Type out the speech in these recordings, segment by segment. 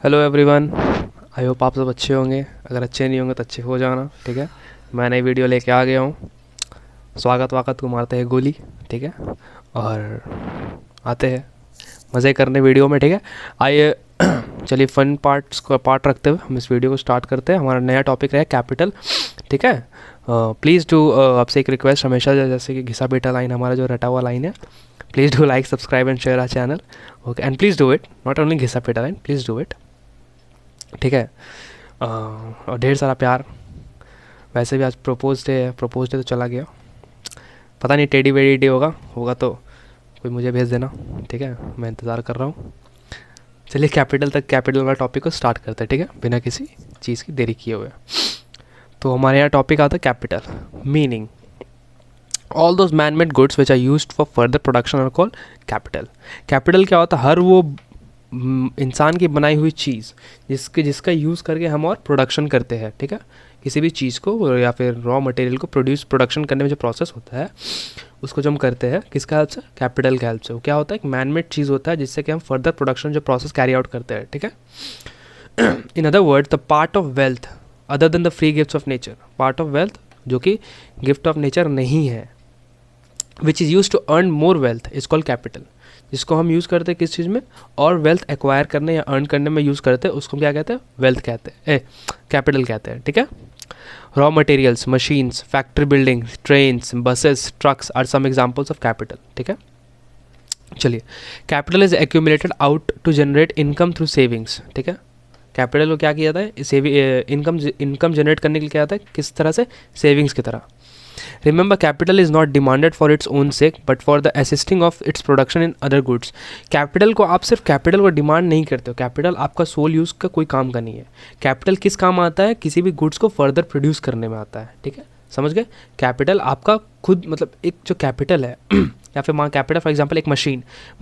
Hello everyone. I hope आप सब अच्छे होंगे। अगर अच्छे नहीं होंगे तो अच्छे हो जाना, ठीक है। मैं नई वीडियो लेके आ गया हूँ। स्वागत वागत को मारते हैं गोली, ठीक है। और आते हैं मज़े करने वीडियो में, ठीक है। आइए चलिए फन पार्ट्स को पार्ट रखते हुए हम इस वीडियो को स्टार्ट करते हैं। हमारा नया टॉपिक है कैपिटल, ठीक है। प्लीज़ डू, आपसे एक रिक्वेस्ट हमेशा, जैसे कि घिसा बेटा लाइन हमारा जो रटा हुआ लाइन है, please do like subscribe and share our channel, okay. And please do it, not only घिसा बेटा लाइन, प्लीज़ डू इट, ठीक है। और ढेर सारा प्यार। वैसे भी आज प्रपोज डे तो चला गया, पता नहीं टेडी वेडी डे होगा होगा तो कोई मुझे भेज देना, ठीक है। मैं इंतज़ार कर रहा हूँ। चलिए कैपिटल वाला टॉपिक को स्टार्ट करते हैं, ठीक है, बिना किसी चीज़ की देरी किए हुए। तो हमारे यहाँ टॉपिक आता है capital meaning. All those man made goods which are used for further production are called capital. Capital क्या होता है? हर वो इंसान की बनाई हुई चीज़ जिसका यूज़ करके हम और प्रोडक्शन करते हैं, ठीक है। किसी भी चीज़ को या फिर रॉ मटेरियल को प्रोडक्शन करने में जो प्रोसेस होता है उसको जो हम करते हैं किसका हेल्प से? कैपिटल का हेल्प से। वो क्या होता है? एक मैनमेड चीज़ होता है जिससे कि हम फर्दर प्रोडक्शन जो प्रोसेस कैरी आउट करते हैं, ठीक है। In other word, the part of wealth other than the free gifts of nature, part of wealth जो कि गिफ्ट ऑफ नेचर नहीं है, which is use to earn more wealth is called capital. जिसको हम यूज़ करते हैं किस चीज़ में? और वेल्थ एक्वायर करने या अर्न करने में यूज़ करते हैं, उसको क्या कहते हैं? वेल्थ कहते हैं, कैपिटल कहते हैं, ठीक है। Raw materials, machines, factory building, trains, buses, trucks are some examples of capital, ठीक है। चलिए, capital is accumulated out to generate income through savings, ठीक है। कैपिटल को क्या किया जाता है? इनकम जनरेट करने के लिए क्या आता है? किस तरह से? सेविंग्स की तरह। Remember, capital is not demanded for its own sake, but for the assisting of its production in other goods. Capital को आप सिर्फ कैपिटल को डिमांड नहीं करते हो, कैपिटल आपका सोल यूज़ का कोई काम का नहीं है। कैपिटल किस काम आता है? किसी भी गुड्स को फर्दर प्रोड्यूस करने में आता है, ठीक है। समझ गए? कैपिटल आपका खुद, मतलब एक जो कैपिटल है या फिर मान कैपिटल फॉर एग्जांपल एक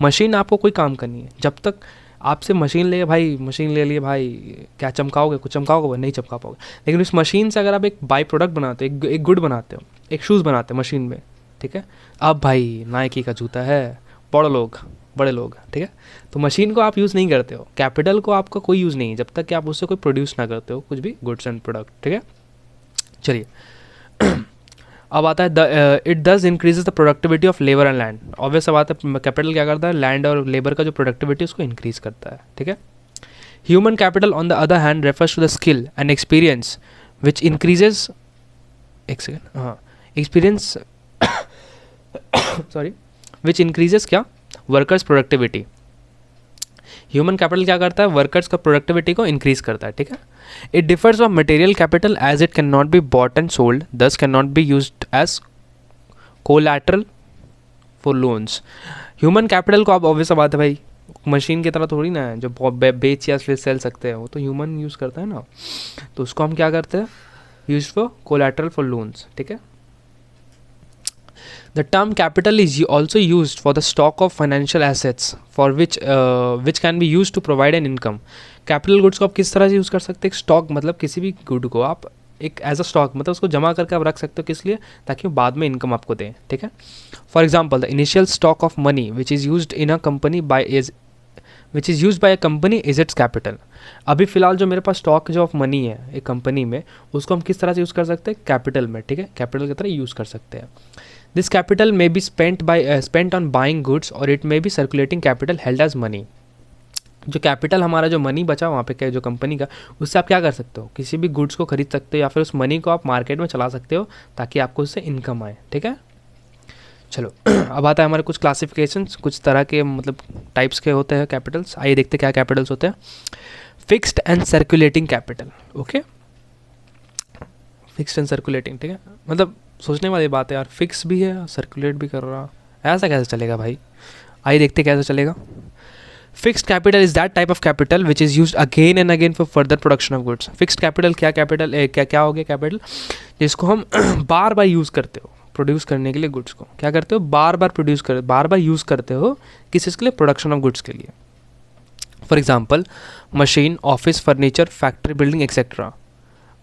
मशीन आपको कोई काम करनी है। जब तक आपसे मशीन ले लिए भाई, क्या चमकाओगे? कुछ चमकाओगे? नहीं चमका पाओगे। लेकिन उस मशीन से अगर आप एक बाई प्रोडक्ट बनाते हो, एक गुड बनाते हो, एक शूज़ बनाते हैं मशीन में, ठीक है। अब भाई नाइकी का जूता है, बड़े लोग, ठीक है। तो मशीन को आप यूज़ नहीं करते हो, कैपिटल को आपका कोई यूज़ नहीं है जब तक कि आप उससे कोई प्रोड्यूस ना करते हो कुछ भी गुड्स एंड प्रोडक्ट, ठीक है। चलिए अब आता है it does increases the productivity of labour and land. Obvious बात है, कैपिटल क्या करता है? लैंड और लेबर का जो प्रोडक्टिविटी उसको इंक्रीज करता है, ठीक है। Human capital on the other hand refers to the skill and experience which increases, एक सेकेंड, हाँ, एक्सपीरियंस सॉरी, विच इंक्रीजेस क्या? Workers productivity. ह्यूमन कैपिटल क्या करता है? वर्कर्स का प्रोडक्टिविटी को इंक्रीज करता है, ठीक है। It differs from material capital as it can not be bought and sold, thus can not be used as collateral for loans. Human capital को आप ऑब्वियस बात है भाई, मशीन की तरह थोड़ी ना है जो बेच या फिर सेल सकते हैं, वो तो ह्यूमन यूज़ करता है ना। तो उसको हम क्या करते हैं? Use for collateral for loans, ठीक है। The term capital is also used for the stock of financial assets for which can be used to provide an income. Capital goods को आप किस तरह से यूज़ कर सकते हैं? स्टॉक, मतलब किसी भी गुड को आप एक एज अ स्टॉक, मतलब उसको जमा करके आप रख सकते हो, किस लिए? ताकि वो बाद में इनकम आपको दें, ठीक है। For example, the initial stock of money which is used in a company which is use by a company is it's capital. अभी फिलहाल जो मेरे पास स्टॉक जो ऑफ मनी है एक कंपनी में, उसको हम किस तरह से यूज़ कर सकते हैं? कैपिटल में, ठीक है। कैपिटल की तरह यूज़ कर सकते हैं। This capital may be spent on buying goods और it may be circulating capital held as money. जो कैपिटल हमारा जो मनी बचा वहाँ पे जो कंपनी का, उससे आप क्या कर सकते हो? किसी भी गुड्स को खरीद सकते हो या फिर उस मनी को आप मार्केट में चला सकते हो ताकि आपको उससे इनकम आए, ठीक है। चलो अब आता है हमारे कुछ क्लासिफिकेशंस, कुछ तरह के मतलब टाइप्स के होते हैं कैपिटल्स। आइए देखते क्या कैपिटल्स होते हैं। Fixed and circulating capital, okay. Fixed and circulating, ठीक है। मतलब सोचने वाली बात है यार, फिक्स भी है सर्कुलेट भी कर रहा, ऐसा कैसे चलेगा भाई? आइए देखते कैसे चलेगा। Fixed capital is that type of capital which is used again and again for further production of goods. Fixed capital क्या? कैपिटल क्या हो गया? कैपिटल जिसको हम बार बार यूज़ करते हो प्रोड्यूस करने के लिए, गुड्स को क्या करते हो? बार बार यूज़ करते हो, किस चीज़ के लिए? प्रोडक्शन ऑफ गुड्स के लिए। For example, machine, office, furniture, factory building etcetera.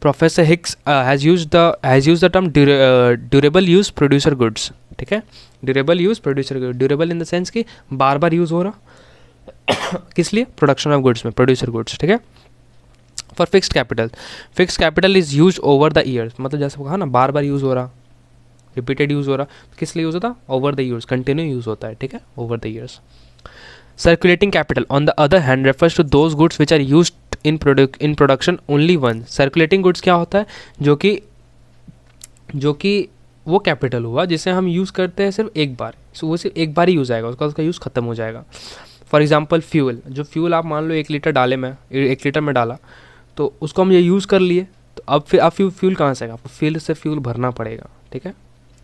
Professor Hicks has use the term durable use producer goods, ठीक है। Durable use producer goods, durable in the sense कि बार बार यूज़ हो रहा, किस लिए? प्रोडक्शन ऑफ गुड्स में, प्रोड्यूसर गुड्स, ठीक है। For fixed capital is use over the years, मतलब जैसे कहा ना बार बार यूज़ हो रहा, रिपीटेड यूज़ हो रहा, तो किस लिए यूज़ होता? Over the years, continue use होता है, ठीक है, over the years. Circulating capital on the other hand refers to those goods which are use in production only one. Circulating goods क्या होता है? जो कि वो कैपिटल हुआ जिसे हम यूज़ करते हैं सिर्फ एक बार, सो वो सिर्फ एक बार ही यूज़ आएगा, उसका यूज़ ख़त्म हो जाएगा। फॉर एग्जाम्पल फ्यूल, जो फ्यूल आप मान लो 1 लीटर डाले, मैं 1 लीटर में डाला, तो उसको हम ये यूज़ कर लिए, तो अब फिर आप फ्यूल कहाँ से आएगा? आपको फील्ड से फ्यूल भरना पड़ेगा, ठीक है,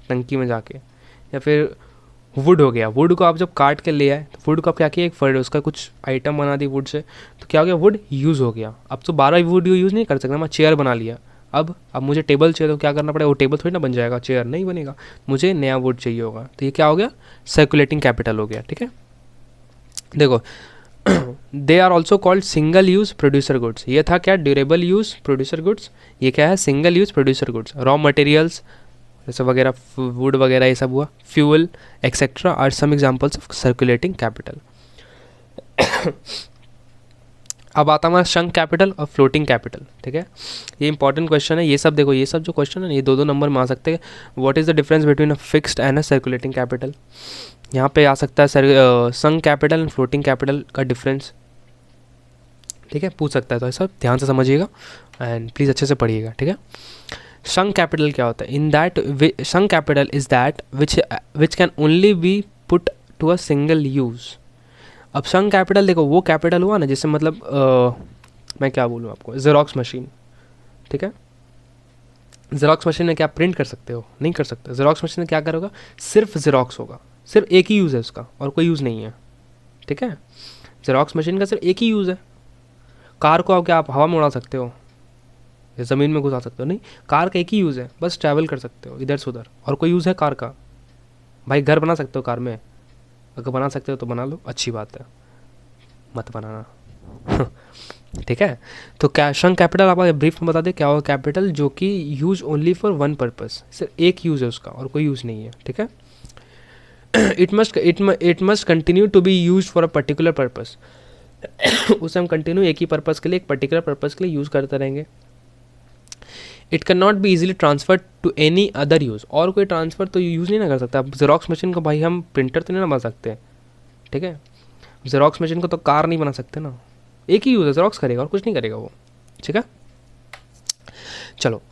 टंकी में जाके। या फिर वुड हो गया, वुड को आप जब काट के ले आए, तो वुड को आप क्या किया, एक फर्ड उसका कुछ आइटम बना दी वुड से, तो क्या हो गया, वुड यूज़ हो गया। अब तो 12 वुड यूज़ नहीं कर सकता, मैं चेयर बना लिया, अब मुझे टेबल चाहिए, तो क्या करना पड़ेगा, वो टेबल थोड़ी ना बन जाएगा, चेयर नहीं बनेगा, मुझे नया वुड चाहिए होगा, तो ये क्या हो गया, सर्कुलेटिंग कैपिटल हो गया, ठीक है। देखो they are also called single use producer goods. ये था क्या, ड्यूरेबल यूज़ प्रोड्यूसर गुड्स, ये क्या है, single use producer goods. Raw materials जैसे वगैरह, वुड वगैरह, ये सब हुआ, fuel etcetera are some examples of circulating capital. अब आता हमारा शंक कैपिटल और फ्लोटिंग कैपिटल, ठीक है। ये इंपॉर्टेंट क्वेश्चन है, ये सब देखो, ये सब जो क्वेश्चन है ये 2-2 नंबर में आ सकते हैं। What is the difference between a fixed and a circulating capital, यहाँ पे आ सकता है शंक कैपिटल एंड फ्लोटिंग कैपिटल का डिफरेंस, ठीक है, पूछ सकता है, तो ऐसा ध्यान से समझिएगा एंड प्लीज़ अच्छे से पढ़िएगा, ठीक है। शंक कैपिटल क्या होता है? In that sunk capital is that which can only be put to a single use. अब शंक कैपिटल देखो, वो कैपिटल हुआ ना जिससे मतलब मैं क्या बोलूँ आपको, ज़ेरॉक्स मशीन, ठीक है। ज़ेरॉक्स मशीन में क्या प्रिंट कर सकते हो? नहीं कर सकते। ज़ेरॉक्स मशीन में क्या करोगा, सिर्फ ज़ेरॉक्स होगा, सिर्फ एक ही यूज़ है उसका और कोई यूज़ नहीं है, ठीक है। ज़ेरॉक्स मशीन का सिर्फ एक ही यूज़ है। कार को आप क्या आप हवा में उड़ा सकते हो या ज़मीन में घुसा सकते हो? नहीं, कार का एक ही यूज़ है, बस ट्रैवल कर सकते हो इधर से उधर, और कोई यूज़ है कार का? भाई घर बना सकते हो कार में, अगर बना सकते हो तो बना लो, अच्छी बात है, मत बनाना। ठीक है। तो क्या शंक कैपिटल आपको ब्रीफ में बता दें क्या होगा कैपिटल, जो कि use only for one purpose, सिर्फ एक यूज़ है उसका और कोई यूज़ नहीं है, ठीक है। It must continue to be use for a particular purpose. उसे हम कंटिन्यू एक ही पर्पस के लिए, एक पर्टिकुलर पर्पस के लिए यूज़ करते रहेंगे। It can not be easily transfer to any other use, और कोई ट्रांसफ़र तो यूज़ नहीं ना कर सकता। अब जेरोक्स मशीन को भाई हम प्रिंटर तो नहीं ना बना सकते, ठीक है। जेरोक्स मशीन को तो कार नहीं बना सकते ना, एक ही यूज़ है, जेरोक्स करेगा और कुछ नहीं करेगा वो, ठीक है। चलो,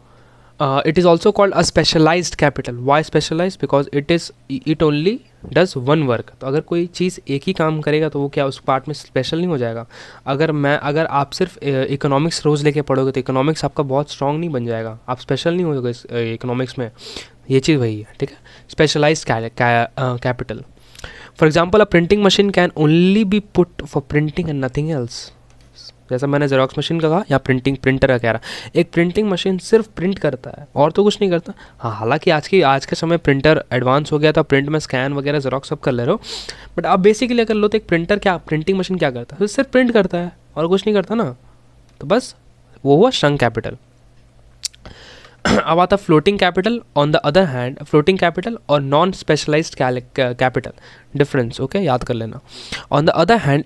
it is also called a specialised capital. Why specialise? Because it only does one work. तो अगर कोई चीज़ एक ही काम करेगा तो वो क्या उस पार्ट में स्पेशल नहीं हो जाएगा? अगर आप सिर्फ इकोनॉमिक्स रोज़ लेके पढ़ोगे तो इकोनॉमिक्स आपका बहुत स्ट्रॉन्ग नहीं बन जाएगा, आप स्पेशल नहीं होगे इकोनॉमिक्स में। ये चीज़ वही है, ठीक है। Specialised capital, for example a printing machine can only be put for printing and nothing else. जैसा मैंने जेरोक्स मशीन का कहा या प्रिंटर का कह रहा, एक प्रिंटिंग मशीन सिर्फ प्रिंट करता है और तो कुछ नहीं करता। हाँ, हालांकि आज के समय प्रिंटर एडवांस हो गया था, प्रिंट में स्कैन वगैरह जेरोक्स सब कर ले रहे हो, बट आप बेसिकली अगर लो तो एक प्रिंटिंग मशीन क्या करता है, सिर्फ प्रिंट करता है और कुछ नहीं करता ना, तो बस वो हुआ शंक कैपिटल। अब आता floating capital. On the other hand, floating capital और non specialised capital difference, okay, याद कर लेना। On the other hand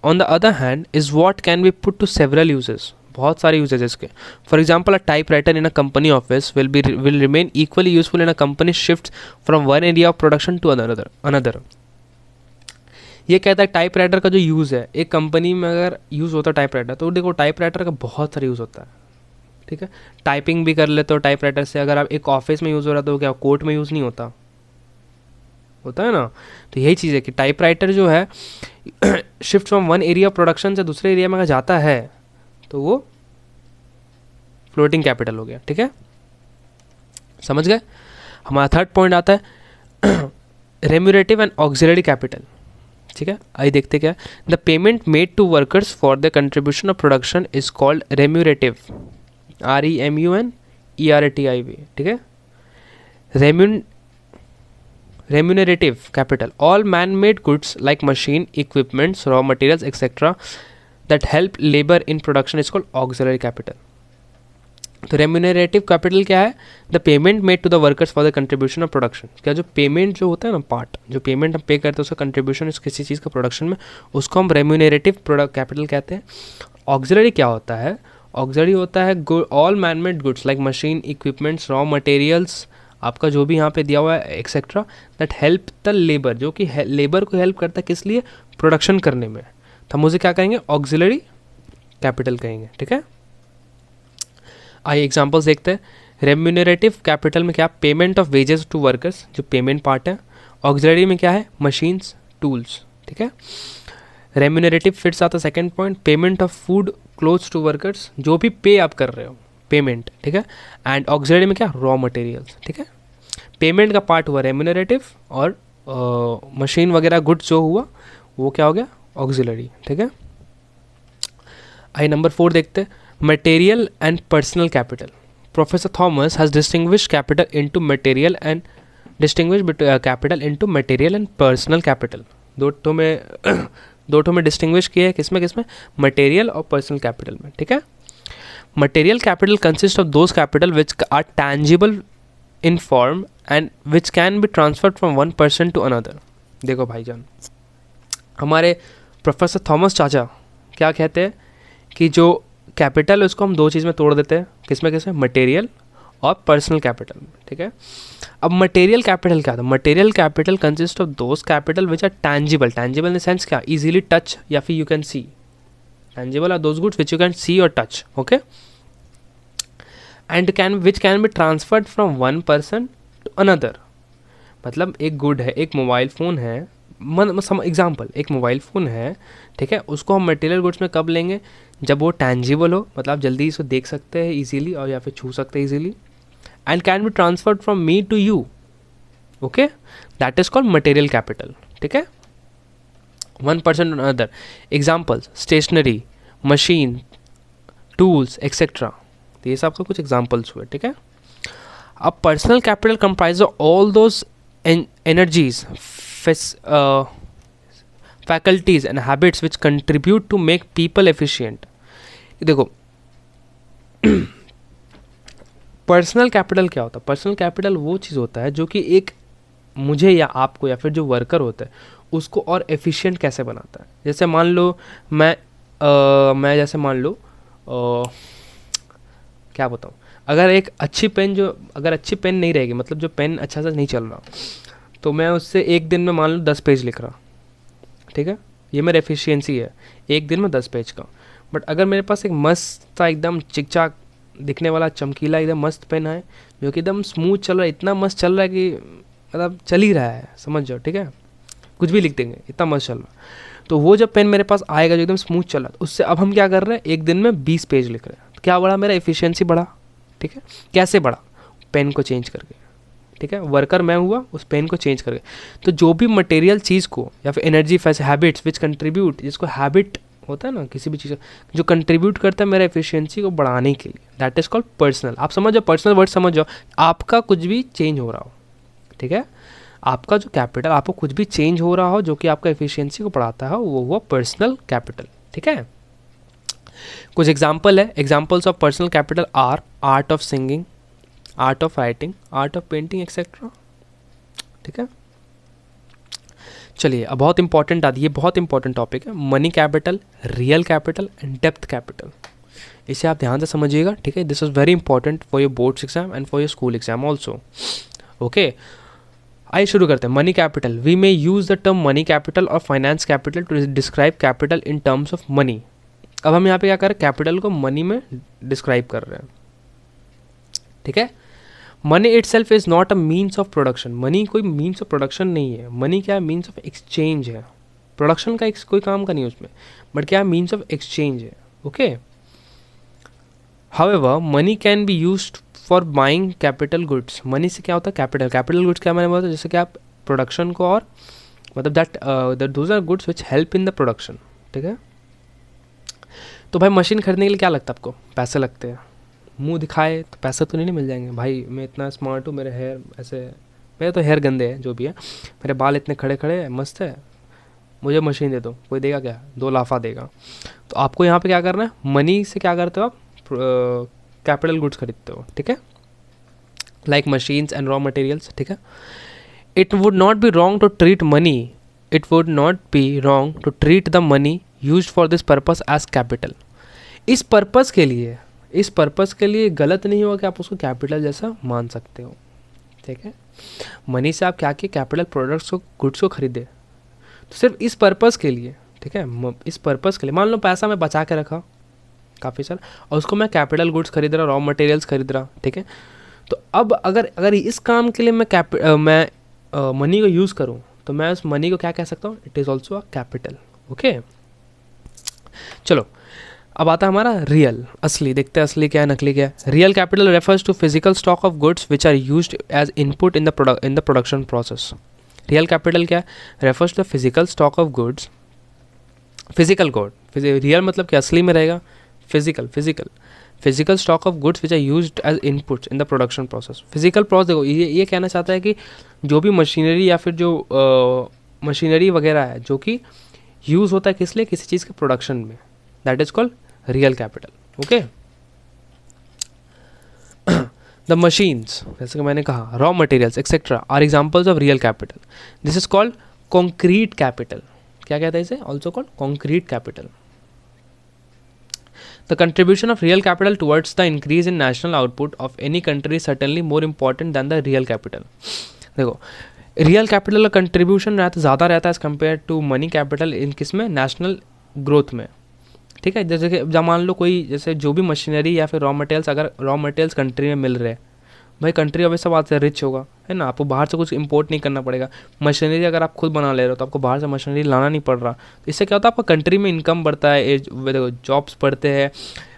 on the other hand is what can be put to several uses, बहुत सारे यूजेज इसके। For example a type writer in a company office will remain equally useful in a company shifts from one area of production to another। ये कहता है type writer का जो use है एक कंपनी में अगर यूज़ होता है टाइप राइटर, तो देखो टाइप राइटर का बहुत सारा यूज़ होता है, ठीक है। टाइपिंग भी कर लेते हो टाइप राइटर से। अगर आप एक ऑफिस में यूज़ हो रहा है तो क्या कोर्ट में यूज़ नहीं होता है ना। तो यही चीज़ है कि टाइप राइटर जो है shift from one area production से दूसरे एरिया में अगर जाता है तो वो फ्लोटिंग कैपिटल हो गया, ठीक है, समझ गए। हमारा थर्ड पॉइंट आता है रेम्यूरेटिव एंड ऑक्सिलरी कैपिटल, ठीक है। आइए देखते क्या, the payment made to workers for the contribution of production is called remunerative, REMUNERATIV, ठीक है। Remunerative capital, all man-made goods like machine, equipments, raw materials, etc. that help labor in production is called auxiliary capital। तो remunerative capital क्या है? The payment made to the workers for the contribution of production. क्या जो payment जो होता है ना, part जो पेमेंट हम पे करते हैं उसका कंट्रीब्यूशन किसी चीज़ का प्रोडक्शन में, उसको हम रेम्यूनरेटिव प्रोडक्ट कैपिटल कहते हैं। ऑक्सिलरी क्या होता है? ऑक्सिलरी होता है all manmade goods like machine, equipments, raw materials, आपका जो भी यहाँ पे दिया हुआ है etcetera, that help the labour, जो कि लेबर को हेल्प करता है किस लिए? प्रोडक्शन करने में। तो हम उसे क्या कहेंगे? ऑक्सिलरी कैपिटल कहेंगे। ठीक है, आइए एग्जांपल्स देखते हैं। रेम्यूनरेटिव कैपिटल में क्या? Payment of wages to workers, जो पेमेंट पार्ट है। ऑक्सिलरी में क्या है? Machines, tools. ठीक है, रेम्यूनरेटिव फिर से आता second point, payment of food, clothes to workers, जो भी पे आप कर रहे हो, पेमेंट। ठीक है, एंड ऑक्सिलरी में क्या? Raw materials. ठीक है, पेमेंट का पार्ट हुआ रेम्यूनरेटिव, और मशीन वगैरह गुड्स जो हुआ वो क्या हो गया? ऑक्सिलरी। ठीक है, आइए नंबर 4 देखते हैं, material and personal capital. Professor Thomas has distinguished capital into material and capital into material and personal capital. दो ठो में डिस्टिंग्विश किया है, किसमें किसमें? मटेरियल और पर्सनल कैपिटल में। ठीक है, material capital consist of those capital which are tangible in form and which can be transferred from one person to another. देखो भाईजान, हमारे प्रोफेसर थॉमस चाचा क्या कहते हैं कि जो कैपिटल है उसको हम दो चीज़ में तोड़ देते हैं, किसमें किसमें? मटेरियल और पर्सनल कैपिटल में। ठीक है, अब मटेरियल कैपिटल क्या था? Material capital consist of those capital which are tangible. Tangible in sense क्या? इजीली टच या फिर you can see. Tangible are those goods which you can see और touch. Okay, and which can be transferred from one person to another. मतलब एक good है, एक mobile phone है, example, एक मोबाइल फ़ोन है। ठीक है, उसको हम मटेरियल गुड्स में कब लेंगे? जब वो टैंजिबल हो, मतलब जल्दी इसको देख सकते हैं इजीली, और या फिर छू सकते हैं easily, and can be transferred from me to you. Okay, that is called material capital. ठीक है, one person to another. Examples, stationery, machine, tools etcetera. तो ये सब आपको कुछ एग्जाम्पल्स हुए। ठीक है, अब personal capital comprise of all those energies, faculties and habits which contribute to make people efficient। देखो, पर्सनल कैपिटल क्या होता है? पर्सनल कैपिटल वो चीज़ होता है जो कि एक मुझे या आपको या फिर जो वर्कर होता है उसको और एफिशिएंट कैसे बनाता है। जैसे मान लो मैं जैसे मान लो क्या बताऊँ, अगर अच्छी पेन नहीं रहेगी, मतलब जो पेन अच्छा सा नहीं चल रहा, तो मैं उससे एक दिन में मान लो 10 पेज लिख रहा। ठीक है, ये मेरा एफिशिएंसी है, एक दिन में 10 पेज का। बट अगर मेरे पास एक मस्त सा एकदम चिकचाक दिखने वाला चमकीला एकदम मस्त पेन है जो कि एकदम स्मूथ चल रहा है, इतना मस्त चल रहा है कि मतलब चल ही रहा है, समझ जाओ। ठीक है, कुछ भी लिख देंगे, इतना मस्त चल रहा है। तो वो जब पेन मेरे पास आएगा जो एकदम स्मूथ चल रहा है, उससे अब हम क्या कर रहे हैं? एक दिन में 20 पेज लिख रहे हैं। तो क्या बढ़ा? मेरा एफिशिएंसी बढ़ा। ठीक है, कैसे बढ़ा? पेन को चेंज करके। ठीक है, वर्कर मैं हुआ, उस पेन को चेंज करके। तो जो भी मटेरियल चीज़ को या फिर एनर्जी फैस हैबिट्स विच कंट्रीब्यूट, जिसको हैबिट होता है ना किसी भी चीज़ का, जो कंट्रीब्यूट करता है मेरा एफिशिएंसी को बढ़ाने के लिए, दैट इज़ कॉल्ड पर्सनल। आप समझ जाओ, पर्सनल वर्ड समझ जाओ, आपका कुछ भी चेंज हो रहा हो। ठीक है, आपका जो कैपिटल, आपको कुछ भी चेंज हो रहा हो जो कि आपका एफिशिएंसी को बढ़ाता है, वो हुआ पर्सनल कैपिटल। ठीक है, कुछ एग्जाम्पल है। Examples of personal capital R art of singing, art of writing, art of painting etcetera. ठीक है, चलिए अब बहुत इंपॉर्टेंट आती है, ये बहुत इंपॉर्टेंट टॉपिक है, money capital, real capital and depth capital. इसे आप ध्यान से समझिएगा। ठीक है, this is very important for your boards exam and for your school exam also. Okay, आइए शुरू करते हैं। Money capital, we may use the term money capital और finance capital to describe capital in terms of money. अब हम यहाँ पे क्या कर रहे हैं? कैपिटल को मनी में डिस्क्राइब कर रहे हैं। ठीक है, money it self is not a means of production. Money कोई मीन्स ऑफ प्रोडक्शन नहीं है। मनी क्या है? मीन्स ऑफ एक्सचेंज है। प्रोडक्शन का कोई काम का नहीं है उसमें, बट क्या है? मीन्स ऑफ एक्सचेंज है। Okay, however money can be used for buying capital goods. Money से क्या होता है? कैपिटल गुड्स क्या मैंने बोला, जैसे कि आप प्रोडक्शन को, और मतलब that those are goods which help in the production. ठीक है, तो भाई मशीन खरीदने के लिए क्या लगता है आपको? पैसे लगते हैं। मुंह दिखाए तो पैसे तो नहीं मिल जाएंगे भाई, मैं इतना स्मार्ट हूँ, मेरे हेयर ऐसे, मेरे तो हेयर गंदे हैं जो भी है, मेरे बाल इतने खड़े खड़े हैं, मस्त है, मुझे मशीन दे दो, कोई देगा क्या? 2 लाफा देगा। तो आपको यहाँ पे क्या करना है? मनी से क्या करते हो आप? कैपिटल गुड्स खरीदते हो, ठीक है, like machines and raw materials, ठीक है. It would not be wrong to treat money, it would not be wrong to treat the money used for this purpose as capital. इस पर्पस के लिए गलत नहीं होगा कि आप उसको कैपिटल जैसा मान सकते हो, ठीक है. मनी से आप क्या किए, कैपिटल प्रोडक्ट्स को, गुड्स को खरीदे, तो सिर्फ इस पर्पस के लिए, ठीक है, इस पर्पस के लिए. मान लो पैसा मैं बचा के रखा काफ़ी सारा और उसको मैं कैपिटल गुड्स खरीद रहा, रॉ मटेरियल्स खरीद रहा, ठीक है. तो अब अगर इस काम के लिए मैं मनी को यूज़ करूँ तो मैं उस मनी को क्या कह सकता हूँ, it is also a capital. Okay, चलो अब आता है हमारा रियल, असली. देखते हैं असली क्या है, नकली क्या है. Real capital refers to physical stock of goods which are used as input in the production process. Real capital क्या है, refers to physical stock of goods, physical good. Real मतलब कि असली में रहेगा, physical stock of goods which are used as inputs in the production process. Physical process, देखो ये कहना चाहता है कि जो भी मशीनरी या फिर जो मशीनरी वगैरह है जो कि यूज़ होता है किस लिए, किसी चीज़ के प्रोडक्शन में, that is called real capital. Okay, the machines, जैसे कि मैंने कहा, raw materials etcetera are examples of real capital. This is called concrete capital. क्या कहता है इसे, also called concrete capital. The contribution of real capital towards the increase in national output of any country is certainly more important than the real capital. देखो, real capital का contribution ज़्यादा रहता है as compare to money capital इन किस में, national growth में, ठीक है. जैसे कि जब मान लो कोई, जैसे जो भी मशीनरी या फिर रॉ मटेरियल्स, अगर रॉ मटेरियल्स कंट्री में मिल रहे हैं, भाई कंट्री ऑब्वियस बात से रिच होगा, है ना. आपको बाहर से कुछ इंपोर्ट नहीं करना पड़ेगा. मशीनरी अगर आप खुद बना ले रहे हो तो आपको बाहर से मशीनरी लाना नहीं पड़ रहा. इससे क्या होता है, आपका कंट्री में इनकम बढ़ता है, जॉब्स बढ़ते हैं,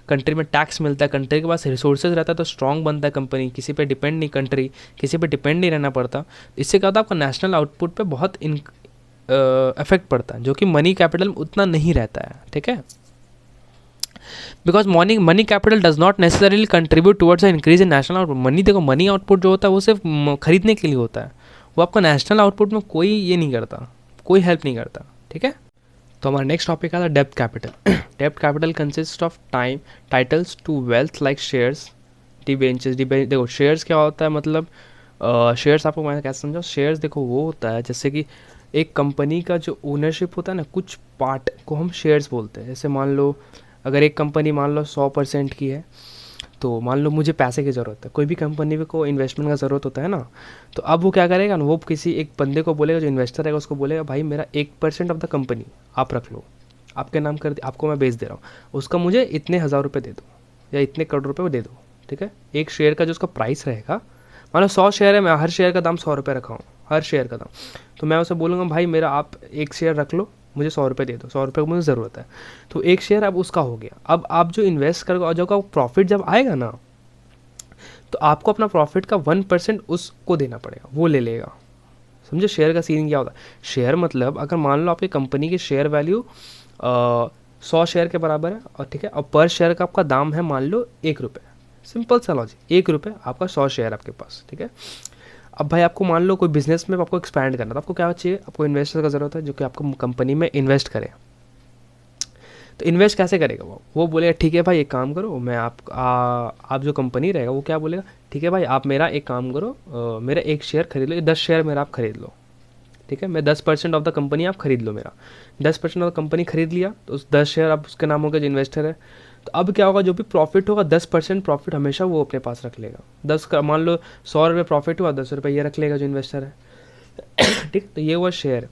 कंट्री में टैक्स मिलता है, कंट्री के पास रिसोर्सेज रहता है तो स्ट्रॉन्ग बनता है कंपनी, किसी पे डिपेंड नहीं, कंट्री किसी पे डिपेंड नहीं रहना पड़ता. इससे क्या होता है, आपका नेशनल आउटपुट पे बहुत इफेक्ट पड़ता है, जो कि मनी कैपिटल में उतना नहीं रहता है, ठीक है. Because money capital does not necessarily contribute towards the increase in national output. Money output जो होता है वो सिर्फ खरीदने के लिए होता है, वो आपका नेशनल आउटपुट में कोई ये नहीं करता, कोई हेल्प नहीं करता, ठीक है. तो हमारा नेक्स्ट टॉपिक आता है डेब्ट कैपिटल. डेब्ट capital consist of titles to wealth like shares, debentures. देखो शेयर्स क्या होता है, मतलब शेयर्स आपको मैं कैसे समझाऊँ. शेयर्स देखो वो होता है जैसे कि एक कंपनी का जो ओनरशिप होता है ना, कुछ पार्ट को हम शेयर्स बोलते हैं. जैसे मान लो अगर एक कंपनी मान लो 100% की है, तो मान लो मुझे पैसे की ज़रूरत है, कोई भी कंपनी को इन्वेस्टमेंट का ज़रूरत होता है ना, तो अब वो क्या करेगा ना, वो किसी एक बंदे को बोलेगा, जो इन्वेस्टर है उसको बोलेगा, भाई मेरा 1% ऑफ द कंपनी आप रख लो, आपके नाम कर, आपको मैं बेच दे रहा हूँ, उसका मुझे इतने हज़ार रुपये दे दो या इतने करोड़ रुपये दे दो, ठीक है. एक शेयर का जो उसका प्राइस रहेगा, मान लो 100 शेयर है, मैं हर शेयर का दाम 100 रुपये रखा हूँ, हर शेयर का दाम, तो मैं उसे बोलूँगा भाई मेरा आप एक शेयर रख लो, मुझे 100 रुपये दे दो, 100 रुपये की मुझे ज़रूरत है, तो एक शेयर अब उसका हो गया. अब आप जो इन्वेस्ट करोगे और जो का प्रॉफिट जब आएगा ना, तो आपको अपना प्रॉफिट का 1% उसको देना पड़ेगा, वो ले लेगा. समझे शेयर का सीन क्या होता है. शेयर मतलब अगर मान लो आपकी कंपनी की शेयर वैल्यू 100 शेयर के बराबर है, और ठीक है, और पर शेयर का आपका दाम है मान लो 1 रुपये. सिंपल सा लॉजिक, 1 रुपये आपका 100 शेयर आपके पास, ठीक है. अब भाई आपको मान लो कोई बिजनेस में आपको एक्सपैंड करना, तो आपको क्या चाहिए, आपको इन्वेस्टर का ज़रूरत है जो कि आपको कंपनी में इन्वेस्ट करे. तो इन्वेस्ट कैसे करेगा वो बोलेगा ठीक है भाई एक काम करो, मैं आप जो कंपनी रहेगा वो क्या बोलेगा, ठीक है भाई आप मेरा एक काम करो, मेरा एक शेयर खरीद लो, 10 शेयर मेरा आप खरीद लो, ठीक है. मैं 10% ऑफ द कंपनी आप खरीद लो, मेरा 10% ऑफ द कंपनी खरीद लिया, तो उस 10 शेयर आप उसके नाम होगा जो इन्वेस्टर है. तो अब क्या होगा, जो भी प्रॉफिट होगा 10% प्रॉफिट हमेशा वो अपने पास रख लेगा. 10 का मान लो 100 रुपये प्रॉफिट हुआ, 10 रुपये ये रख लेगा जो इन्वेस्टर है, ठीक. तो ये हुआ शेयर.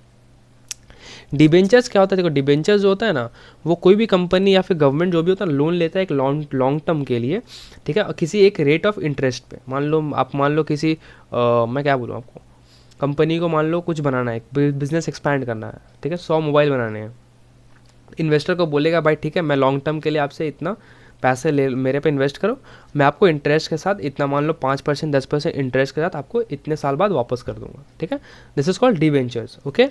डिबेंचर्स क्या होता है, देखो डिबेंचर्स जो होता है ना, वो कोई भी कंपनी या फिर गवर्नमेंट जो भी होता है लोन लेता है एक लॉन्ग टर्म के लिए, ठीक है, किसी एक रेट ऑफ इंटरेस्ट पे. मान लो किसी मैं क्या बोलूँ आपको, कंपनी को मान लो कुछ बनाना है, बिजनेस एक्सपैंड करना है, ठीक है, 100 मोबाइल बनाने हैं. इन्वेस्टर को बोलेगा भाई ठीक है मैं लॉन्ग टर्म के लिए आपसे इतना पैसे ले, मेरे पे इन्वेस्ट करो, मैं आपको इंटरेस्ट के साथ इतना मान लो 5% 10% इंटरेस्ट के साथ आपको इतने साल बाद वापस कर दूंगा, ठीक है. This is called debentures. Okay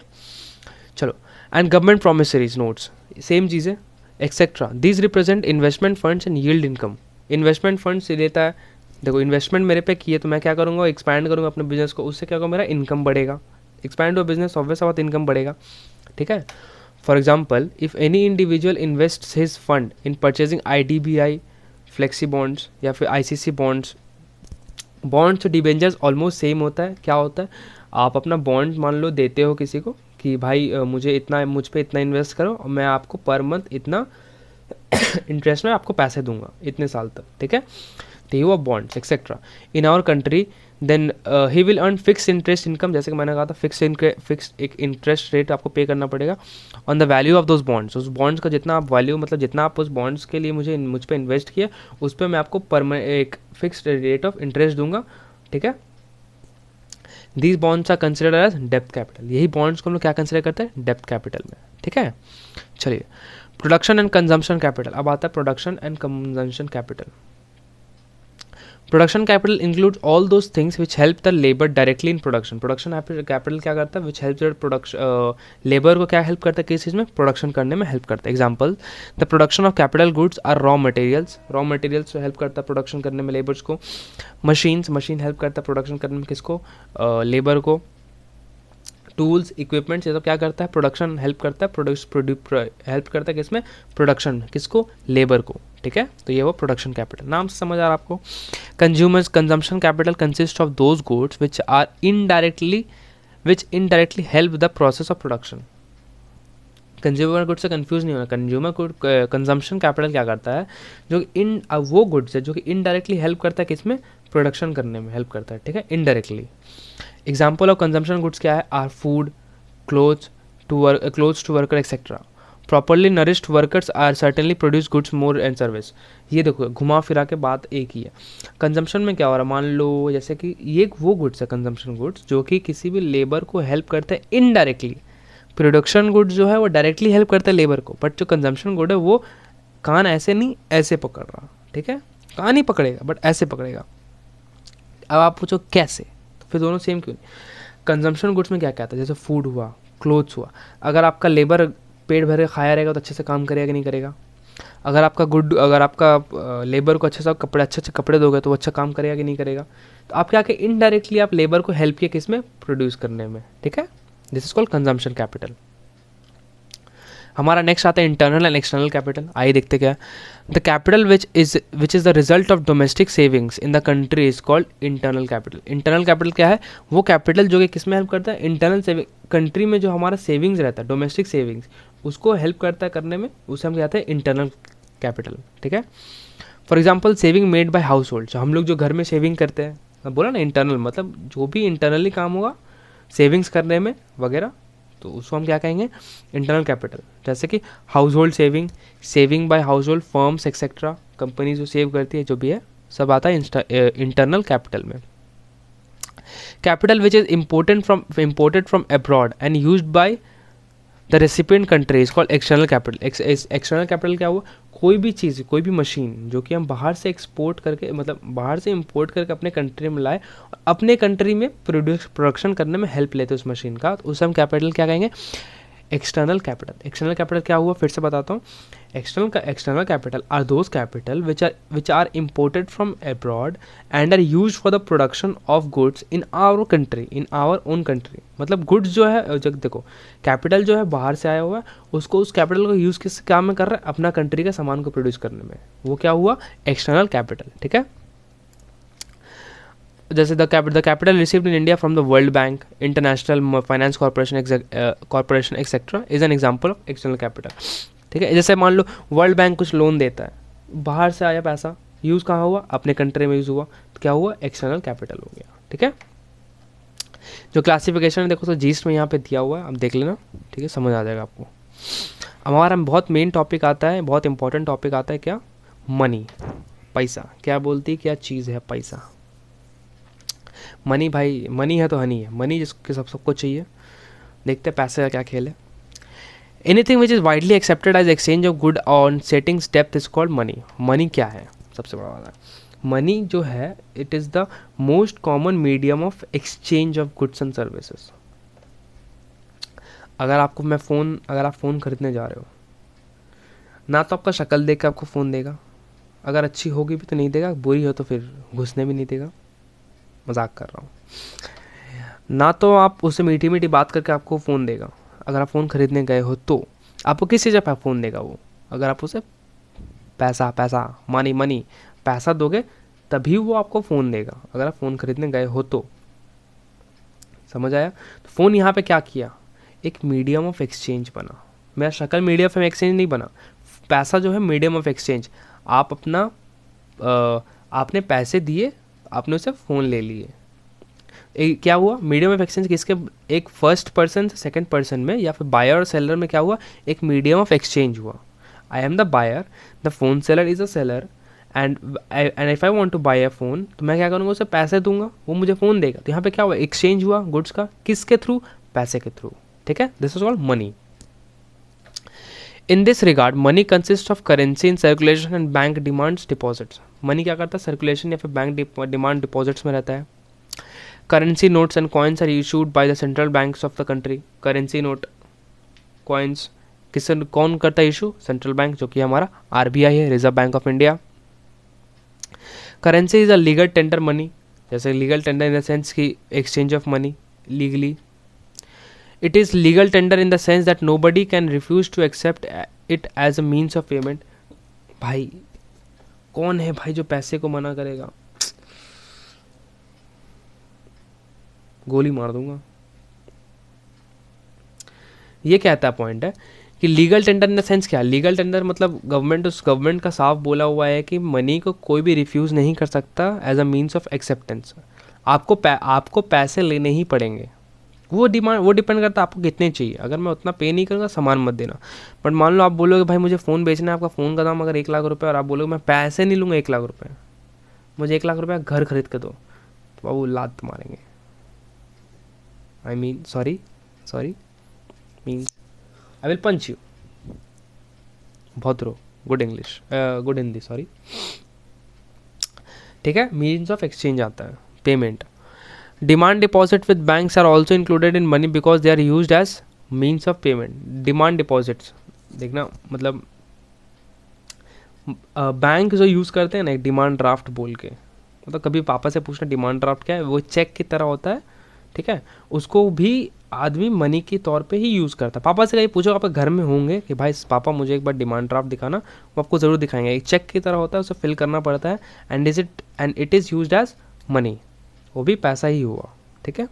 चलो. एंड गवर्नमेंट प्रोमिसरीज नोट्स, सेम चीज़ें etcetera. These represent investment funds and yield income. Investment fund से लेता है, देखो इन्वेस्टमेंट मेरे पे किए तो मैं क्या करूँगा, एक्सपैंड करूँगा अपने बिजनेस को, उससे क्या होगा मेरा इनकम बढ़ेगा. एक्सपैंड हुआ बिजनेस ऑब्वियस बात इनकम बढ़ेगा, ठीक है. For example if any individual invest his fund in purchasing IDBI flexi bonds या फिर आईसीसी बॉन्ड्स। बॉन्ड्स और डिबेंचर्स ऑलमोस्ट सेम होता है। क्या होता है, आप अपना बॉन्ड मान लो देते हो किसी को कि भाई मुझे इतना, मुझ पे इतना इन्वेस्ट करो और मैं आपको पर मंथ इतना इंटरेस्ट में आपको पैसे दूंगा इतने साल तक, ठीक है। तो ये हुआ bonds etcetera. In our country then he will earn fix interest income, जैसे कि मैंने कहा था फिक्स एक इंटरेस्ट रेट आपको पे करना पड़ेगा on the value of those bonds. उस बॉन्ड्स का जितना आप वैल्यू, मतलब जितना आप उस बॉन्ड्स के लिए मुझ पे इन्वेस्ट किया उस पर मैं आपको एक फिक्स रेट ऑफ इंटरेस्ट दूंगा, ठीक है। These bonds are considered as डेप्थ कैपिटल। यही बॉन्ड्स को हम लोग क्या कंसिडर करते हैं, डेप्थ कैपिटल में, ठीक है। चलिए, प्रोडक्शन एंड कंजम्पशन कैपिटल। अब आता है production and consumption capital. Production capital include all those things which help the labour directly in production. Production capital क्या करता है, which help the production, labour को क्या हेल्प करता है, किस चीज़ में, प्रोडक्शन करने में हेल्प करता है। Example, the production of capital goods are raw materials. Raw materials help करता है प्रोडक्शन करने में लेबर्स को। मशीन हेल्प करता है प्रोडक्शन करने में किसको, लेबर को। टूल्स, इक्विपमेंट्स, ये सब क्या करता है, प्रोडक्शन हेल्प करता है, हेल्प करता है किसमें, प्रोडक्शन में, किसको, लेबर को, ठीक है। तो ये वो प्रोडक्शन कैपिटल, नाम से समझ आ रहा है आपको। Consumers consumption capital consist of those goods which indirectly help the process of production. Consumer goods से कंफ्यूज नहीं होना। कंज्यूमर गुड कंजम्पशन कैपिटल क्या करता है, जो वो गुड्स है जो कि इनडायरेक्टली हेल्प करता है किसमें, प्रोडक्शन करने में हेल्प करता है, ठीक है, indirectly. Example of consumption goods क्या है, are food, clothes to worker etcetera. Properly nourished workers are certainly produce goods more and service. ये देखो घुमा फिरा के बात एक ही है। कंजम्पशन में क्या हो रहा है, मान लो जैसे कि ये वो गुड्स है कंजम्पशन गुड्स जो कि किसी भी लेबर को हेल्प करते हैं इनडायरेक्टली। प्रोडक्शन गुड्स जो है वो डायरेक्टली हेल्प करता है लेबर को, बट जो कंजम्पशन गुड है वो कान ऐसे नहीं ऐसे पकड़ रहा, ठीक है, कान ही पकड़ेगा बट ऐसे पकड़ेगा। अब आप पूछो कैसे, तो फिर दोनों सेम क्यों नहीं। कंजम्पशन गुड्स में क्या कहता है, जैसे फूड हुआ, क्लोथ्स हुआ, अगर आपका लेबर पेट भरे खाया रहेगा तो अच्छे से काम करेगा कि नहीं करेगा। अगर आपका लेबर को अच्छे से कपड़े दोगे तो वो अच्छा काम करेगा कि नहीं करेगा। तो आप क्या कि इनडायरेक्टली आप लेबर को हेल्प किया किस में, प्रोड्यूस करने में, ठीक है। This is called consumption capital. हमारा नेक्स्ट आता है इंटरनल एंड एक्सटर्नल कैपिटल। आइए देखते क्या है। The capital which is the result of domestic savings in the country is called internal capital. Internal capital क्या है, वो कैपिटल जो कि किस में हेल्प करता है, इंटरनल सेविंग, कंट्री में जो हमारा सेविंग्स रहता है, डोमेस्टिक सेविंग्स, उसको हेल्प करता है करने में, उसे हम कहते हैं इंटरनल कैपिटल, ठीक है। For example, saving made by house hold, हम लोग जो घर में सेविंग करते हैं, बोला ना इंटरनल, मतलब जो भी इंटरनली काम होगा सेविंग्स करने में वगैरह, तो उसको हम क्या कहेंगे, इंटरनल कैपिटल। जैसे कि household saving, saving by household firms etcetera, company जो सेव करती है जो भी है, सब आता है इंटरनल कैपिटल में। Capital which is imported from abroad and used by the recipient country is called external capital. External capital क्या हुआ, कोई भी चीज़, कोई भी मशीन जो कि हम बाहर से एक्सपोर्ट करके, मतलब बाहर से इंपोर्ट करके अपने कंट्री में लाए, अपने कंट्री में प्रोडक्शन करने में हेल्प लेते हैं उस मशीन का, तो उसे हम कैपिटल क्या कहेंगे, एक्सटर्नल कैपिटल। एक्सटर्नल कैपिटल क्या हुआ, फिर से बताता हूँ। External capital are those capital which are imported from abroad and are use for the production of goods in our own country. मतलब गुड्स जो है, जब देखो कैपिटल जो है बाहर से आया हुआ है, उसको उस कैपिटल को यूज़ किस काम में कर रहा है, अपना कंट्री का सामान को प्रोड्यूस करने में, वो क्या हुआ, एक्सटर्नल कैपिटल, ठीक है। जैसे the capital received in India from the world bank, international finance corporation etcetera is an example of external capital, ठीक है। जैसे मान लो वर्ल्ड बैंक कुछ लोन देता है, बाहर से आया पैसा, यूज़ कहाँ हुआ, अपने कंट्री में यूज़ हुआ, तो क्या हुआ, एक्सटर्नल कैपिटल हो गया, ठीक है। जो क्लासिफिकेशन है देखो तो जीस्ट में यहाँ पे दिया हुआ है, आप देख लेना, ठीक है, समझ आ जाएगा आपको। अब हमारा बहुत मेन टॉपिक आता है, बहुत इंपॉर्टेंट टॉपिक आता है, क्या, मनी, पैसा। क्या बोलती है, क्या चीज़ है पैसा। मनी भाई, मनी है तो हनी है, मनी जिसके सबको चाहिए। देखते हैं पैसे का क्या खेल है। Anything which is widely accepted as exchange of good on settings depth is called money. Money क्या है, सबसे बड़ा बात है, मनी जो है it is the most common medium of exchange of goods and services. अगर आप फ़ोन खरीदने जा रहे हो ना, तो आपका शक्ल देख के आपको फ़ोन देगा, अगर अच्छी होगी भी तो नहीं देगा, बुरी हो तो फिर घुसने भी नहीं देगा, मजाक कर रहा हूँ ना। तो आप उससे मीठी मीठी बात करके आपको फ़ोन देगा। अगर आप फ़ोन खरीदने गए हो तो आपको किस चीज़ पर फ़ोन देगा वो, अगर आप उसे पैसा पैसा, मनी मनी, पैसा दोगे तभी वो आपको फ़ोन देगा, अगर आप फ़ोन खरीदने गए हो तो। समझ आया? तो फ़ोन यहाँ पे क्या किया, एक मीडियम ऑफ एक्सचेंज बना। मेरा शक्ल मीडियम ऑफ एक्सचेंज नहीं बना, पैसा जो है मीडियम ऑफ एक्सचेंज। आप अपना आपने पैसे दिए, आपने उसे फ़ोन ले लिए, क्या हुआ मीडियम ऑफ एक्सचेंज किसके, एक फर्स्ट पर्सन से सेकंड पर्सन में, या फिर बायर और सेलर में क्या हुआ, एक मीडियम ऑफ एक्सचेंज हुआ। I am the buyer, the phone seller is a seller, and if I want to buy a phone, तो मैं क्या करूँगा, उसे पैसे दूंगा, वो मुझे फ़ोन देगा। तो यहाँ पे क्या हुआ, एक्सचेंज हुआ गुड्स का, किसके थ्रू, पैसे के थ्रू। ठीक है, this is called money. In this regard money consist of currency in circulation and bank demands deposits. Money क्या करता है, सर्कुलेशन या फिर बैंक डिमांड डिपॉजिट्स में रहता है। Currency notes and coins are issued by the central banks of the country. Currency note coins किससे, कौन करता है इशू, सेंट्रल बैंक, जो कि हमारा आरबीआई है, reserve bank of India. Currency is a legal tender money, जैसे legal tender in the sense की exchange of money legally. It is legal tender in the sense that nobody can refuse to accept it as a means of payment. भाई कौन है भाई जो पैसे को मना करेगा, गोली मार दूंगा। ये कहता पॉइंट है कि legal tender in the sense क्या, लीगल टेंडर मतलब गवर्नमेंट का साफ बोला हुआ है कि मनी को कोई भी रिफ्यूज़ नहीं कर सकता as a means of acceptance. आपको पैसे लेने ही पड़ेंगे, वो डिपेंड करता है आपको कितने चाहिए। अगर मैं उतना पे नहीं करूँगा, सामान मत देना। बट मान लो आप बोलोगे भाई मुझे फ़ोन बेचना है, आपका फ़ोन का दाम अगर 1 लाख रुपये, और आप बोलोगे मैं पैसे नहीं लूँगा 1 लाख रुपये, मुझे 1 लाख रुपये घर खरीद के दो, तो वो लात मारेंगे। I mean sorry means I will punch you. भद्रो, good English, good Hindi, sorry. ठीक है, मीन्स ऑफ एक्सचेंज आता है, payment. Demand deposit with banks are also included in money because they are used as means of payment. Demand deposits देखना, मतलब bank जो use करते हैं ना, एक डिमांड ड्राफ्ट बोल के, मतलब कभी पापा से पूछना डिमांड ड्राफ्ट क्या है, वो चेक की तरह होता है। ठीक है, उसको भी आदमी मनी के तौर पे ही यूज़ करता है। पापा से कहीं पूछो, आप घर में होंगे कि भाई पापा मुझे एक बार डिमांड ड्राफ्ट दिखाना, वो आपको ज़रूर दिखाएंगे। एक चेक की तरह होता है, उसे फिल करना पड़ता है, and it is used as money, वो भी पैसा ही हुआ। ठीक है,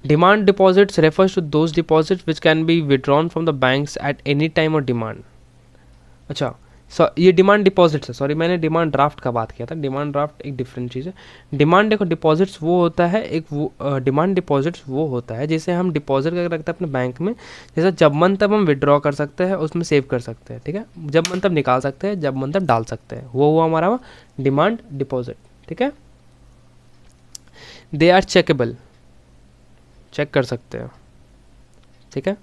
demand deposits refers to those deposits which can be withdrawn from the banks at any time of demand. अच्छा, ये डिमांड डिपॉजिट्स है, सॉरी मैंने डिमांड ड्राफ्ट का बात किया था। डिमांड ड्राफ्ट एक डिफरेंट चीज़ है। डिमांड देखो, डिपॉजिट्स वो होता है एक वो डिमांड डिपॉजिट्स वो होता है जिसे हम डिपॉजिट करके रखते हैं अपने बैंक में, जैसे जब मन तब हम विड्रॉ कर सकते हैं, उसमें सेव कर सकते हैं। ठीक है, जब मन तब निकाल सकते हैं, जब मन तब डाल सकते हैं, वो हुआ हमारा डिमांड डिपॉजिट। ठीक है, दे आर चेकेबल, चेक कर सकते हैं। ठीक है,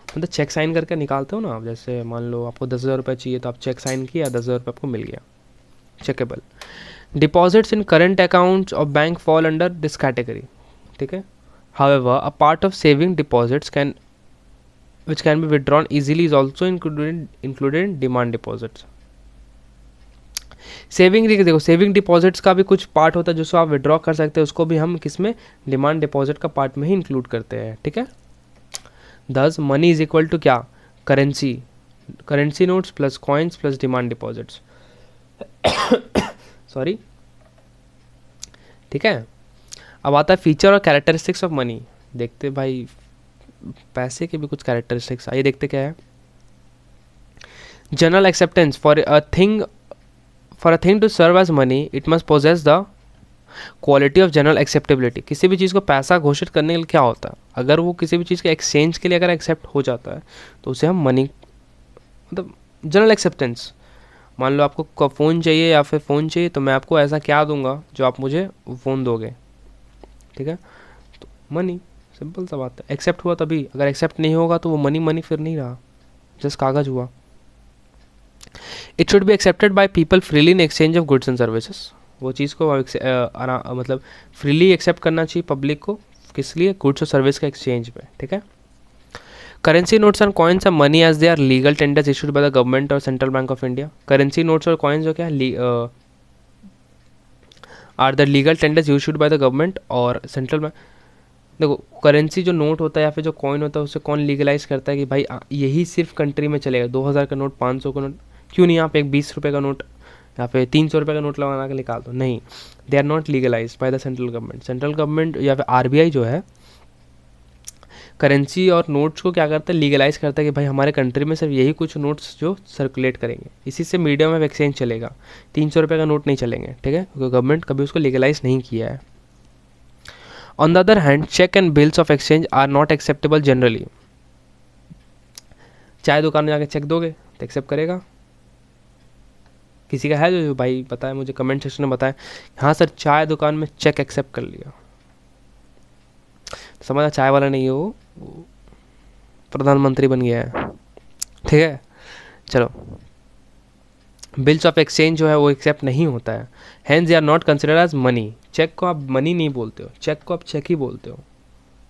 मतलब चेक साइन करके निकालते हो ना आप, जैसे मान लो आपको 10,000 रुपये चाहिए, तो आप चेक साइन किया, 10,000 रुपये आपको मिल गया, checkable. Deposits in current accounts of bank fall under this category. ठीक है, however a part of saving deposits which can be withdrawn easily is also included in demand deposits. Saving देखो, saving deposits का भी कुछ part होता है जिसको आप विड्रॉ कर सकते हैं, उसको भी हम किस में, डिमांड डिपॉजिट का पार्ट में ही इंक्लूड करते हैं। ठीक है, दस मनी इज इक्वल टू क्या, currency notes plus coins plus demand deposits. Sorry. ठीक है, अब आता है फीचर और कैरेक्टरिस्टिक्स ऑफ मनी। देखते भाई पैसे के भी कुछ कैरेक्टरिस्टिक्स, आइए देखते क्या है। General acceptance for a thing to serve as money it must possess the quality of general acceptability. किसी भी चीज़ को पैसा घोषित करने के लिए क्या होता है, अगर वो किसी भी चीज़ के एक्सचेंज के लिए अगर एक्सेप्ट हो जाता है तो उसे हम मनी, मतलब जनरल एक्सेप्टेंस। मान लो आपको फ़ोन चाहिए या फिर फ़ोन चाहिए, तो मैं आपको ऐसा क्या दूंगा जो आप मुझे फ़ोन दोगे। ठीक है, तो मनी, सिंपल सा बात है। एक्सेप्ट हुआ तभी, अगर एक्सेप्ट नहीं होगा तो वो मनी फिर नहीं रहा, जस्ट कागज हुआ। It should be accepted by people freely in exchange of goods and services. वो चीज़ को मतलब फ्रीली एक्सेप्ट करना चाहिए पब्लिक को, किस लिए, गुड्स और सर्विस के एक्सचेंज में। ठीक है, currency notes and coins are money as they are legal tenders issued by the government और central bank of India. Currency notes और कॉइन्स जो क्या are the legal tenders issued by the government और central bank. देखो currency जो note होता है या फिर जो कॉइन होता है उसे कौन लीगलाइज करता है कि भाई यही सिर्फ कंट्री में चलेगा। 2000 का नोट, 500 का नोट, क्यों नहीं आप एक 20 रुपये का नोट या फिर 300 रुपये का नोट लगाना के निकाल दो। नहीं, they are not legalize by the central government. Central government या फिर आरबीआई जो है करेंसी और नोट्स को क्या करता है, लीगलाइज करता है कि भाई हमारे कंट्री में सिर्फ यही कुछ नोट्स जो सर्कुलेट करेंगे, इसी से मीडियम ऑफ एक्सचेंज चलेगा। 300 रुपये का नोट नहीं चलेंगे, ठीक है, क्योंकि गवर्नमेंट कभी उसको लीगलाइज नहीं किया है। On the other hand cheque and bills of exchange are not acceptable generally. चाय दुकान में जाके चेक दोगे तो एक्सेप्ट करेगा? किसी का है जो भाई पता है मुझे कमेंट सेक्शन में बताएं, हाँ सर चाय दुकान में चेक एक्सेप्ट कर लिया। समझा, चाय वाला नहीं है वो प्रधानमंत्री बन गया है, ठीक है। चलो, बिल्स ऑफ एक्सचेंज जो है वो एक्सेप्ट नहीं होता है, hence they are not considered as money. Cheque को आप मनी नहीं बोलते हो, चेक को आप चेक ही बोलते हो,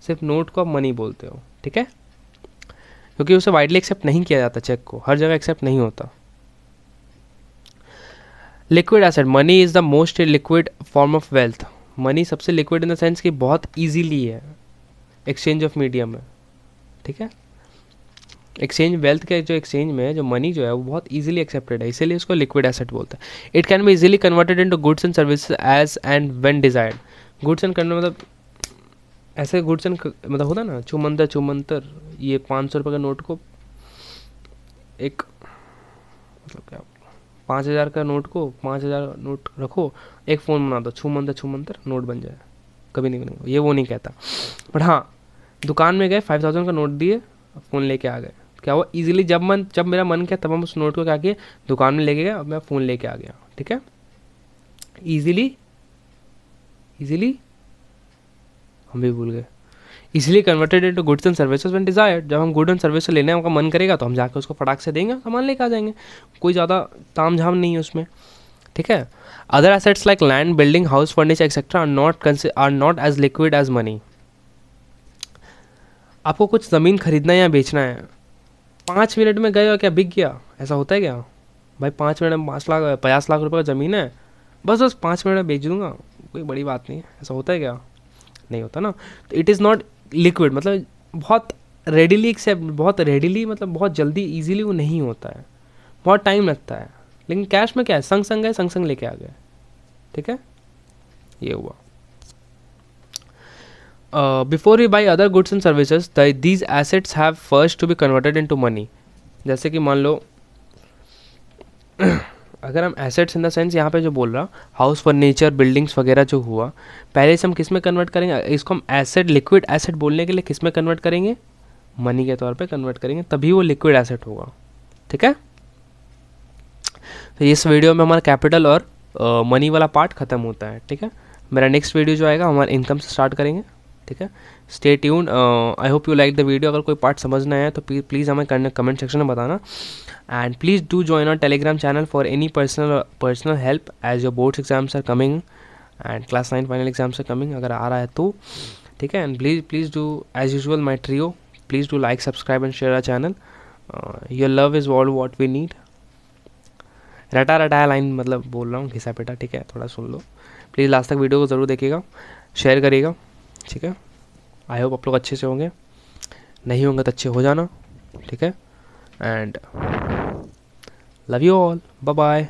सिर्फ नोट को आप मनी बोलते हो, ठीक है, क्योंकि उसे वाइडली एक्सेप्ट नहीं किया जाता, चेक को हर जगह एक्सेप्ट नहीं होता। Liquid asset, money is the most liquid form of wealth. Money सबसे लिक्विड इन द सेंस कि बहुत ईजीली है एक्सचेंज ऑफ मीडियम में, ठीक है। एक्सचेंज वेल्थ के जो एक्सचेंज में जो मनी जो है वो बहुत इजीली एक्सेप्टेड है, इसीलिए इसको लिक्विड एसेट बोलते हैं। It can be easily converted into goods and services as and when desired. Goods and करना मतलब ऐसे गुड्स एंड मतलब होता है ना, छुमंतर छुमंतर, ये 500 रुपये का नोट को एक मतलब क्या 5000 का नोट को 5000 नोट रखो, एक फ़ोन बना दो, छुमंतर छुमंतर नोट बन जाए, कभी नहीं बनेगा, ये वो नहीं कहता। बट हाँ, दुकान में गए 5000 का नोट दिए, फ़ोन लेके आ गए, क्या हुआ, इजीली जब मेरा मन किया तब हम उस नोट को क्या किए, दुकान में लेके गए और मैं फ़ोन लेके आ गया, ठीक है। इजीली हम भी भूल गए। Easily converted into goods and services when desired. जब हम गुड एंड सर्विस लेने का मन करेगा तो हम जाकर उसको फटाक से देंगे, सामान लेके आ जाएंगे, कोई ज़्यादा ताम झाम नहीं है उसमें, ठीक है। Other assets like land, building, house, furniture etcetera are not as liquid as money. आपको कुछ ज़मीन खरीदना है या बेचना है, 5 मिनट में गए और क्या बिक गया, ऐसा होता है क्या भाई? 5 मिनट में 50 लाख रुपये का ज़मीन है, बस 5 मिनट में बेच दूंगा, कोई बड़ी बात नहीं है, ऐसा होता है क्या? नहीं होता ना। तो इट इज़ नॉट लिक्विड, मतलब बहुत रेडिली एक्सेप्ट, बहुत रेडिली मतलब बहुत जल्दी ईजीली वो नहीं होता है, बहुत टाइम लगता है। लेकिन कैश में क्या है, संग संग गए, संग संग लेके आ गए, ठीक है, ये हुआ। Before we buy other goods and services these assets have first to be converted into money. जैसे कि मान लो अगर हम एसेट्स इन द सेंस यहाँ पे जो बोल रहा हाउस, फर्नीचर, बिल्डिंग्स वगैरह जो हुआ, पहले से हम किस में कन्वर्ट करेंगे, इसको हम एसेट, लिक्विड एसेट बोलने के लिए किस में कन्वर्ट करेंगे, मनी के तौर पे कन्वर्ट करेंगे, तभी वो लिक्विड एसेट होगा, ठीक है। तो इस वीडियो में हमारा कैपिटल और मनी वाला पार्ट खत्म होता है, ठीक है। मेरा नेक्स्ट वीडियो जो आएगा हमारा इनकम से स्टार्ट करेंगे, ठीक है। Stay tune. I hope you like the video. अगर कोई पार्ट समझना है तो प्लीज़ हमें कमेंट सेक्शन में बताना, and please do join our Telegram channel for any personal help as your boards exams are coming and class 9 final exams are coming, अगर आ रहा है तो, ठीक है। And please do as usual my trio, please do like, subscribe and share our channel. Your love is all what we need. रटाया line मतलब बोल रहा हूँ, घिसा पिटा, ठीक है, थोड़ा सुन लो। प्लीज़ लास्ट तक वीडियो को ज़रूर देखिएगा, शेयर करिएगा, ठीक है। आई होप आप लोग अच्छे से होंगे, नहीं होंगे तो अच्छे हो जाना, ठीक है। And love you all, bye bye.